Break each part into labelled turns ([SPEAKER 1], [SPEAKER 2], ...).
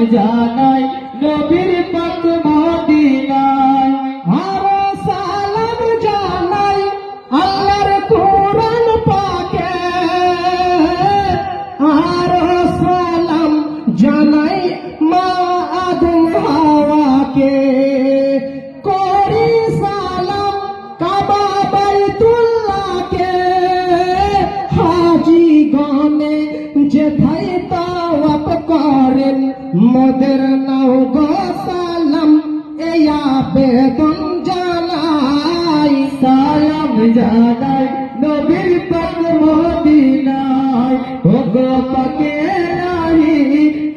[SPEAKER 1] জানাই নবীর পাক মদিনায় আরো সালাম জানাই আল্লাহর কোরআন পাকে আরো সালাম জানাই মা আদম হাওয়াকে করি সালাম কাবা বাইতুল্লাহকে হাজি গনে যেথায় তাওয়াফ করেন মোদের নাও গো সালাম এই আবেদন জানাই সালাম জানাই নবীর পাক মদিনায় ও গো পাকে রাহি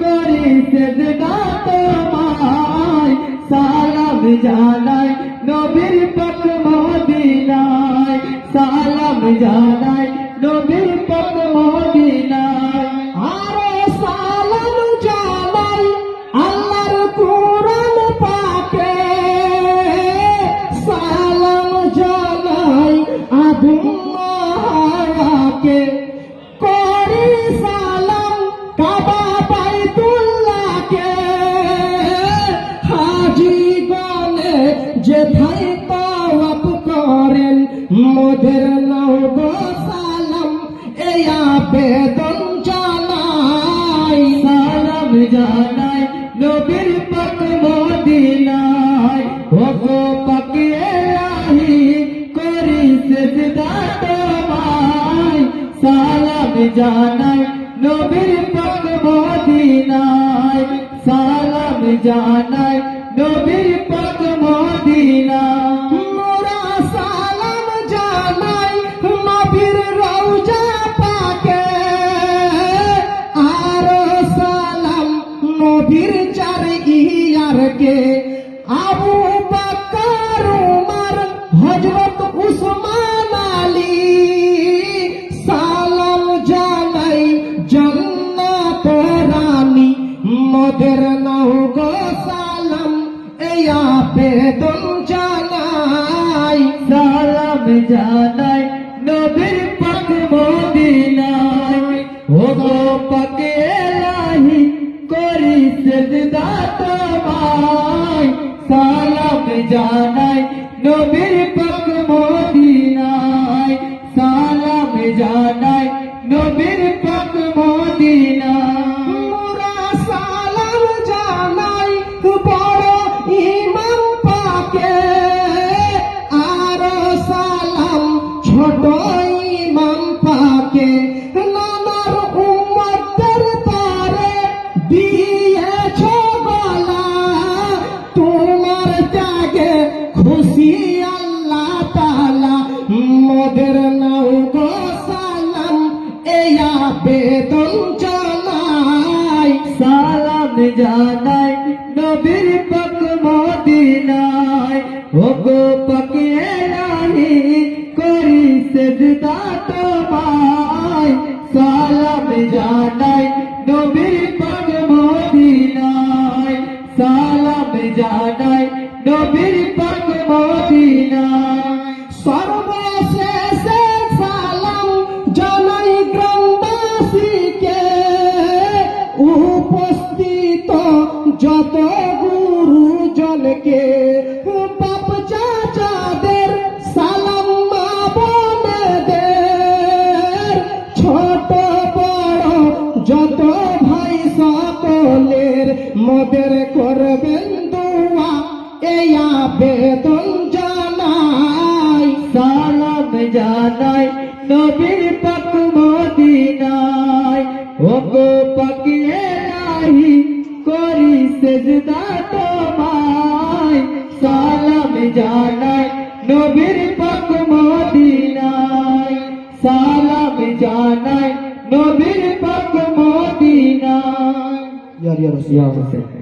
[SPEAKER 1] করি সেজদা তোমায় সালাম জানাই নবীর পাক মদিনায় সালাম জানাই নবীর পাক মদিনায় আরো সালাম জানাই আল্লাহর কোরআন পাকে সালাম জানাই আদম হাওয়াকে করি সালাম কাবা বাইতুল্লাহকে হাজি গনে যেথায় তাওয়াফ করেন মোদের নাও গো সালাম এই আবেদন জানাই সালাম জানাই নবীর পাক মদিনায় ও গো পাকে রাহি করি সেজদা তোমায় সালাম জানাই নবীর পাক মদিনায় সালাম জানাই নবীর পাক মদিনায় মোরা সালাম জানাই নবীর রওজা পাকে আর সালাম নবীর চার ইয়ারকে আবু বকর উমর হযরত উসমান আলী সালাম জানাই জান্নাত রানী মোদের নাও গো সালাম এই আবেদন জানাই সালাম জানাই নবীর পাক মদিনায় ও গো পাকে রাহি করি সেজদা তোমায় সালাম জানাই নবীর পাক মদিনায় সালাম জানাই নবীর পাক মদিনায় মোরা সালাম জানাই বড় ইমাম পাকে আর সালাম ছোট ইমাম পাকে নানার উম্মতের তারে দিয়েছ গলা তোমার ত্যাগে খুশি আল্লাহ তাআলা মোদের নাও গো সালাম এই আবেদন জানাই সালাম জানাই নবীর পাক মদিনায় ও গো পাকে রাহি করি সেজদা তোমায় সালাম জানাই নবীর পাক মদিনায় সালাম জানাই নবীর পাক মদিনায় সর্বশেষে সালাম জানাই গ্রামবাসীকে উপস্থিত যত গুরুজনকে বাপ চাচাদের সালাম মা বোনেদের ছোট বড় যত ভাই সকলের মোদের করবেন দোয়া এই আবেদন জানাই সালাম জানাই নবীর পাক মদিনায় ও গো পাকে রাহি করি সেজদা তোমায় সালাম জানাই নবীর পাক মদিনায় সালাম জানাই নবীর পাক মদিনায় ইয়া রাসূল